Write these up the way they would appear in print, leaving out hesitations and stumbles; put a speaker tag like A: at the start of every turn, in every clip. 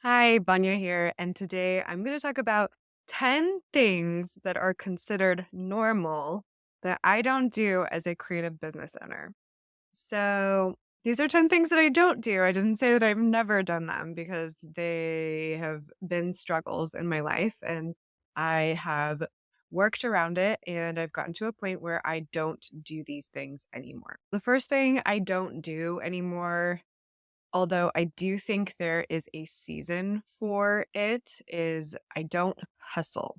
A: Hi, Banya here, and today I'm going to talk about 10 things that are considered normal that I don't do as a creative business owner. So, these are 10 things that I don't do. I didn't say that I've never done them because they have been struggles in my life and I have worked around it and I've gotten to a point where I don't do these things anymore. The first thing I don't do anymore, although I do think there is a season for it, is I don't hustle.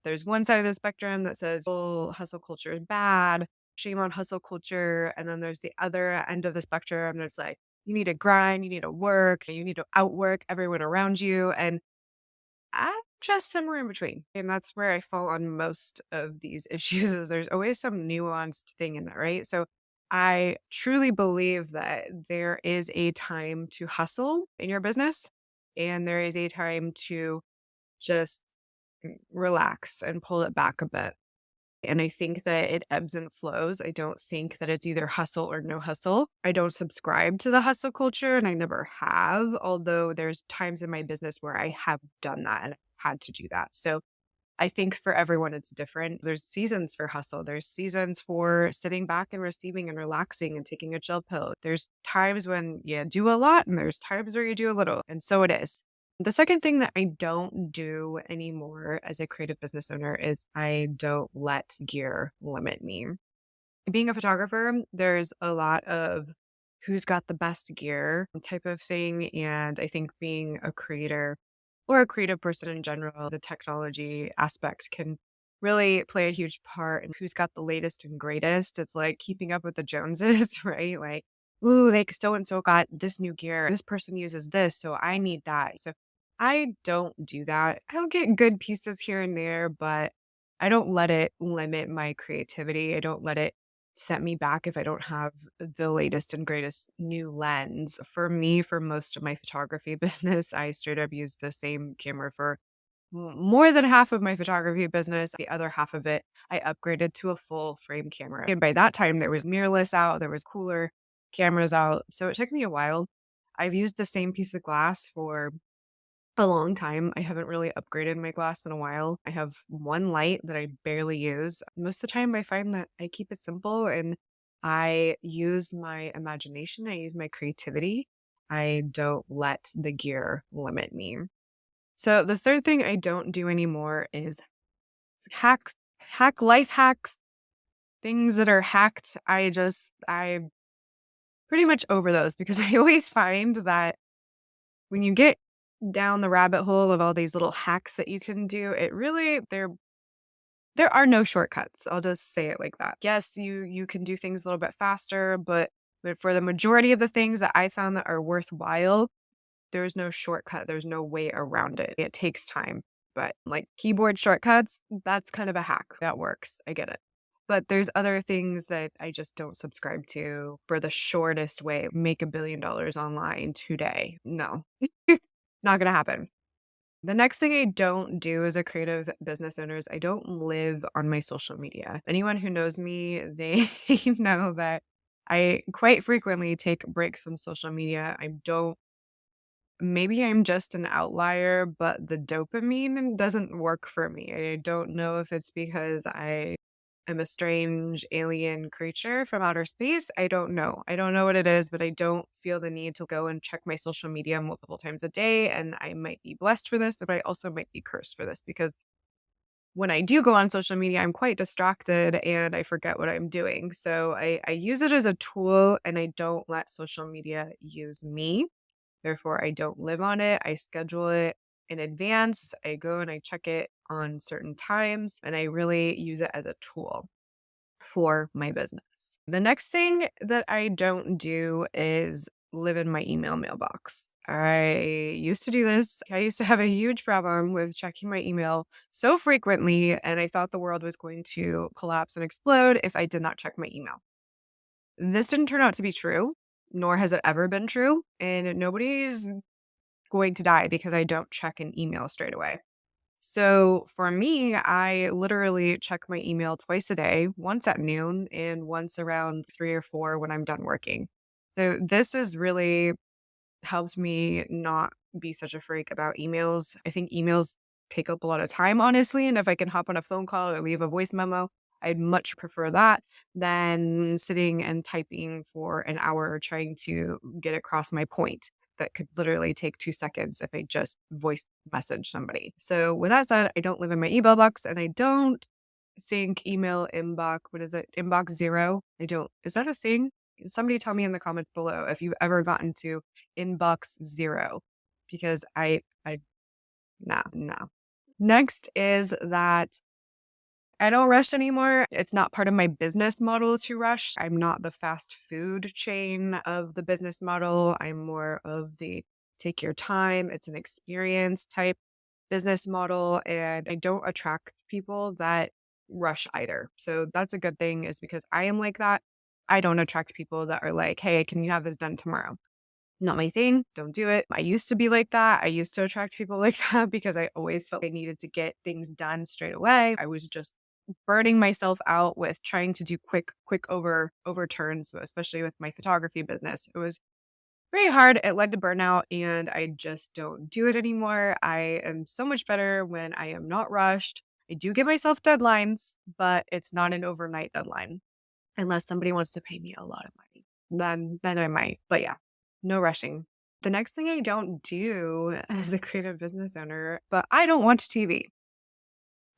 A: There's one side of the spectrum that says, oh, hustle culture is bad, shame on hustle culture. And then there's the other end of the spectrum that's like, you need to grind, you need to work, you need to outwork everyone around you. And I'm just somewhere in between. And that's where I fall on most of these issues is there's always some nuanced thing in that, right? So I truly believe that there is a time to hustle in your business and there is a time to just relax and pull it back a bit. And I think that it ebbs and flows. I don't think that it's either hustle or no hustle. I don't subscribe to the hustle culture and I never have, although there's times in my business where I have done that and had to do that. So I think for everyone it's different. There's seasons for hustle. There's seasons for sitting back and receiving and relaxing and taking a chill pill. There's times when you do a lot and there's times where you do a little. And so it is. The second thing that I don't do anymore as a creative business owner is I don't let gear limit me. Being a photographer, there's a lot of who's got the best gear type of thing. And I think being a creator or a creative person in general, the technology aspect can really play a huge part in who's got the latest and greatest. It's like keeping up with the Joneses, right? Like, ooh, like so and so got this new gear. This person uses this, so I need that. So I don't do that. I'll get good pieces here and there, but I don't let it limit my creativity. I don't let it set me back if I don't have the latest and greatest new lens. For me, for most of my photography business, I straight up use the same camera for more than half of my photography business. The other half of it, I upgraded to a full frame camera. And by that time, there was mirrorless out, there was cooler cameras out. So it took me a while. I've used the same piece of glass for a long time. I haven't really upgraded my glass in a while. I have one light that I barely use. Most of the time, I find that I keep it simple and I use my imagination, I use my creativity. I don't let the gear limit me. So, the third thing I don't do anymore is hacks, life hacks, things that are hacked. I pretty much over those because I always find that when you get down the rabbit hole of all these little hacks that you can do, it really there are no shortcuts. I'll just say it like that. Yes, you can do things a little bit faster, but for the majority of the things that I found that are worthwhile, there's no shortcut. There's no way around it. It takes time. But like keyboard shortcuts, that's kind of a hack. That works. I get it. But there's other things that I just don't subscribe to for the shortest way. Make $1 billion online today. No, not going to happen. The next thing I don't do as a creative business owner is I don't live on my social media. Anyone who knows me, they know that I quite frequently take breaks from social media. I don't, maybe I'm just an outlier, but the dopamine doesn't work for me. I don't know if it's because I am a strange alien creature from outer space. I don't know. I don't know what it is, but I don't feel the need to go and check my social media multiple times a day. And I might be blessed for this, but I also might be cursed for this because when I do go on social media, I'm quite distracted and I forget what I'm doing. So I use it as a tool and I don't let social media use me. Therefore, I don't live on it. I schedule it in advance. I go and I check it on certain times, and I really use it as a tool for my business. The next thing that I don't do is live in my email mailbox. I used to do this. I used to have a huge problem with checking my email so frequently, and I thought the world was going to collapse and explode if I did not check my email. This didn't turn out to be true, nor has it ever been true. And nobody's going to die because I don't check an email straight away. So for me, I literally check my email twice a day, once at noon and once around 3 or 4 when I'm done working. So this is really helped me not be such a freak about emails. I think emails take up a lot of time, honestly. And if I can hop on a phone call or leave a voice memo, I'd much prefer that than sitting and typing for an hour trying to get across my point that could literally take 2 seconds if I just voice message somebody. So, with that said, I don't live in my email box and I don't think email inbox, what is it? Inbox zero. I don't, is that a thing? Somebody tell me in the comments below if you've ever gotten to inbox zero because no. Next is that I don't rush anymore. It's not part of my business model to rush. I'm not the fast food chain of the business model. I'm more of the take your time. It's an experience type business model. And I don't attract people that rush either. So that's a good thing is because I am like that. I don't attract people that are like, hey, can you have this done tomorrow? Not my thing. Don't do it. I used to be like that. I used to attract people like that because I always felt I needed to get things done straight away. I was just burning myself out with trying to do quick overturns, especially with my photography business. It was very hard. It led to burnout and I just don't do it anymore. I am so much better when I am not rushed. I do give myself deadlines, but it's not an overnight deadline unless somebody wants to pay me a lot of money. Then I might. But yeah, no rushing. The next thing I don't do as a creative business owner, but I don't watch TV.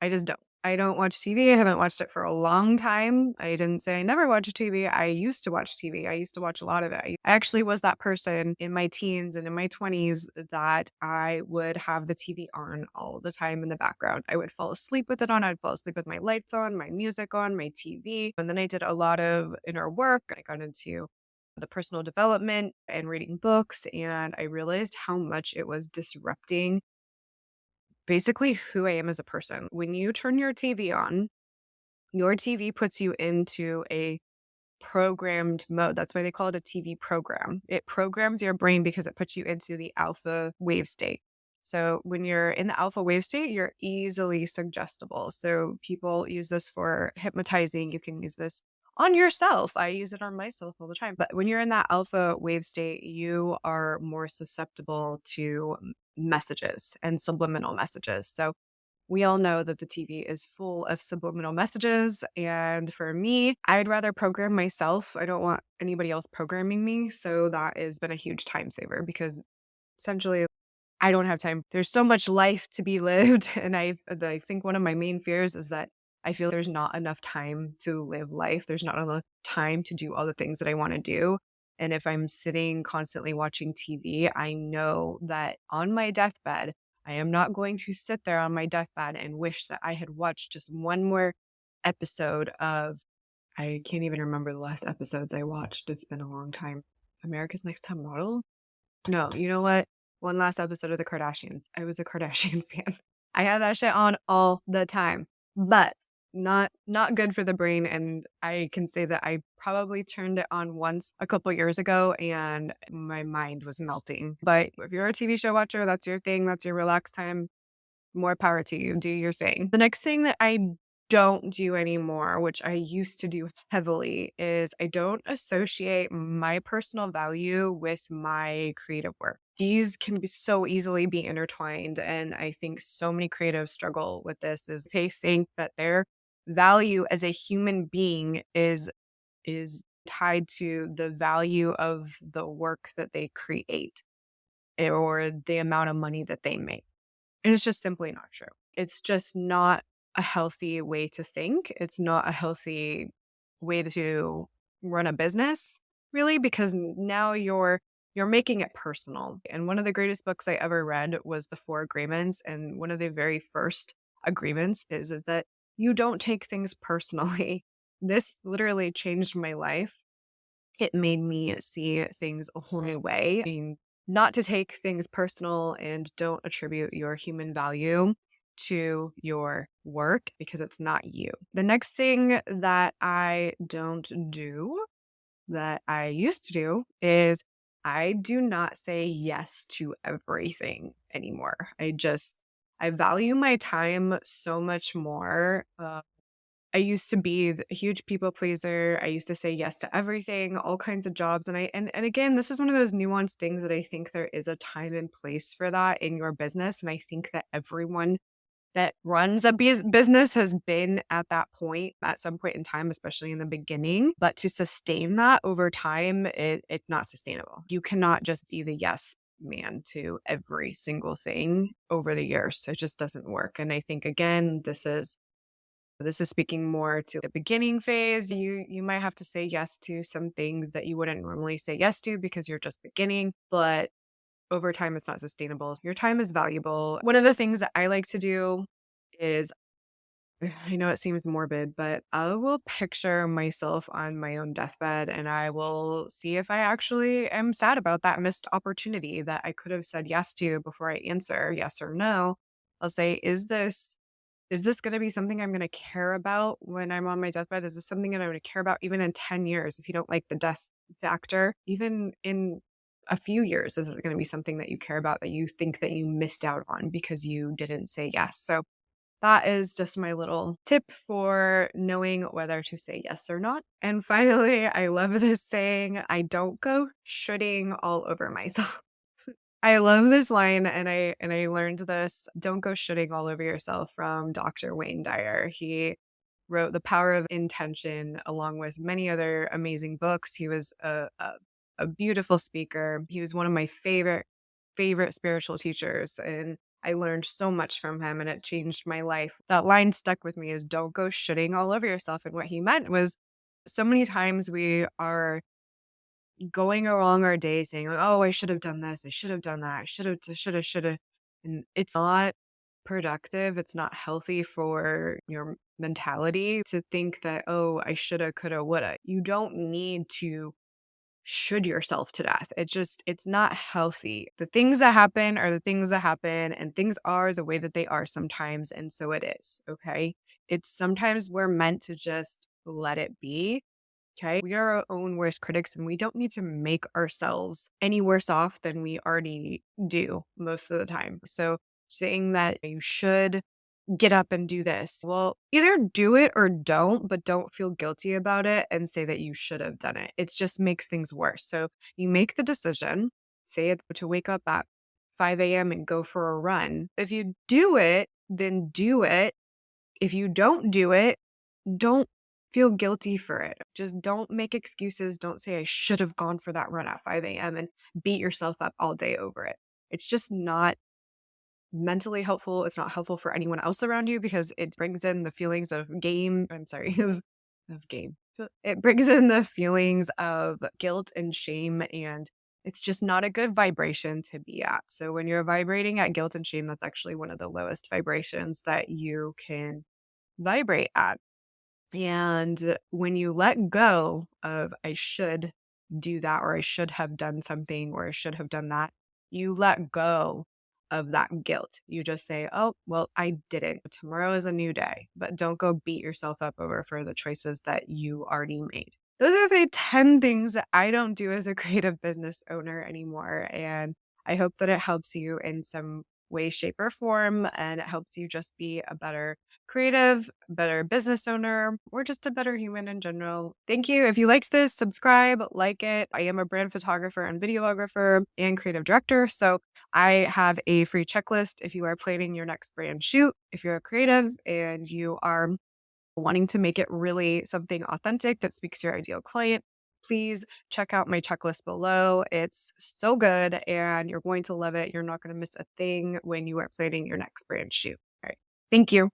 A: I just don't. I don't watch TV. I haven't watched it for a long time. I didn't say I never watch TV. I used to watch TV. I used to watch a lot of it. I actually was that person in my teens and in my 20s that I would have the TV on all the time in the background. I would fall asleep with it on. I'd fall asleep with my lights on, my music on, my TV. And then I did a lot of inner work. I got into the personal development and reading books. And I realized how much it was disrupting basically who I am as a person. When you turn your TV on, your TV puts you into a programmed mode. That's why they call it a TV program. It programs your brain because it puts you into the alpha wave state. So when you're in the alpha wave state, you're easily suggestible. So people use this for hypnotizing. You can use this on yourself. I use it on myself all the time. But when you're in that alpha wave state, you are more susceptible to messages and subliminal messages. So we all know that the TV is full of subliminal messages. And for me, I'd rather program myself. I don't want anybody else programming me. So that has been a huge time saver because essentially I don't have time. There's so much life to be lived. And I think one of my main fears is that I feel there's not enough time to live life. There's not enough time to do all the things that I want to do. And if I'm sitting constantly watching TV, I know that on my deathbed, I am not going to sit there on my deathbed and wish that I had watched just one more episode of, I can't even remember the last episodes I watched. It's been a long time. America's Next Top Model? No, you know what? One last episode of The Kardashians. I was a Kardashian fan. I had that shit on all the time, but not good for the brain. And I can say that I probably turned it on once a couple years ago and my mind was melting. But if you're a TV show watcher, that's your thing. That's your relax time. More power to you. Do your thing. The next thing that I don't do anymore, which I used to do heavily, is I don't associate my personal value with my creative work. These can be so easily be intertwined. And I think so many creatives struggle with this is they think that their value as a human being is tied to the value of the work that they create or the amount of money that they make. And it's just simply not true. It's just not a healthy way to think. It's not a healthy way to run a business, really, because now you're making it personal. And one of the greatest books I ever read was The Four Agreements. And one of the very first agreements is that you don't take things personally. This literally changed my life. It made me see things a whole new way. I mean, not to take things personal and don't attribute your human value to your work because it's not you. The next thing that I don't do that I used to do is I do not say yes to everything anymore. I value my time so much more. I used to be a huge people pleaser. I used to say yes to everything, all kinds of jobs. And again, this is one of those nuanced things that I think there is a time and place for that in your business. And I think that everyone that runs a business has been at that point at some point in time, especially in the beginning. But to sustain that over time, it's not sustainable. You cannot just be the yes man to every single thing over the years. It just doesn't work. And I think again, this is speaking more to the beginning phase. You might have to say yes to some things that you wouldn't normally say yes to because you're just beginning, but over time it's not sustainable. Your time is valuable. One of the things that I like to do is I know it seems morbid, but I will picture myself on my own deathbed and I will see if I actually am sad about that missed opportunity that I could have said yes to before I answer yes or no. I'll say, is this gonna be something I'm gonna care about when I'm on my deathbed? Is this something that I'm gonna care about even in 10 years if you don't like the death factor? Even in a few years, is it gonna be something that you care about that you think that you missed out on because you didn't say yes? So that is just my little tip for knowing whether to say yes or not. And finally, I love this saying, I don't go shooting all over myself. I love this line and I learned this, "Don't go shitting all over yourself," from Dr. Wayne Dyer. He wrote The Power of Intention along with many other amazing books. He was a beautiful speaker. He was one of my favorite spiritual teachers, and I learned so much from him and it changed my life. That line stuck with me is don't go shitting all over yourself. And what he meant was so many times we are going along our day saying, like, "Oh, I should have done this. I should have done that. I should have." And it's not productive. It's not healthy for your mentality to think that, "Oh, I shoulda, coulda, woulda." You don't need to should yourself to death. It's not healthy. The things that happen are the things that happen, and things are the way that they are sometimes, and so it is, okay? It's sometimes we're meant to just let it be. Okay. We are our own worst critics and we don't need to make ourselves any worse off than we already do most of the time. So saying that you should get up and do this, well, either do it or don't, but don't feel guilty about it and say that you should have done it. It just makes things worse. So you make the decision, say it to wake up at 5 a.m. and go for a run. If you do it, then do it. If you don't do it, don't feel guilty for it. Just don't make excuses. Don't say, I should have gone for that run at 5 a.m. and beat yourself up all day over it. It's just not mentally helpful. It's not helpful for anyone else around you because it brings in the feelings of game. I'm sorry, of game. It brings in the feelings of guilt and shame, and it's just not a good vibration to be at. So when you're vibrating at guilt and shame, that's actually one of the lowest vibrations that you can vibrate at. And when you let go of I should do that or I should have done something or I should have done that, you let go of that guilt. You just say, "Oh, well, I didn't. Tomorrow is a new day." But don't go beat yourself up over for the choices that you already made. Those are the 10 things that I don't do as a creative business owner anymore. And I hope that it helps you in some way, shape, or form. And it helps you just be a better creative, better business owner, or just a better human in general. Thank you. If you liked this, subscribe, like it. I am a brand photographer and videographer and creative director. So I have a free checklist if you are planning your next brand shoot, if you're a creative and you are wanting to make it really something authentic that speaks to your ideal client, please check out my checklist below. It's so good and you're going to love it. You're not going to miss a thing when you are planning your next brand shoot. All right. Thank you.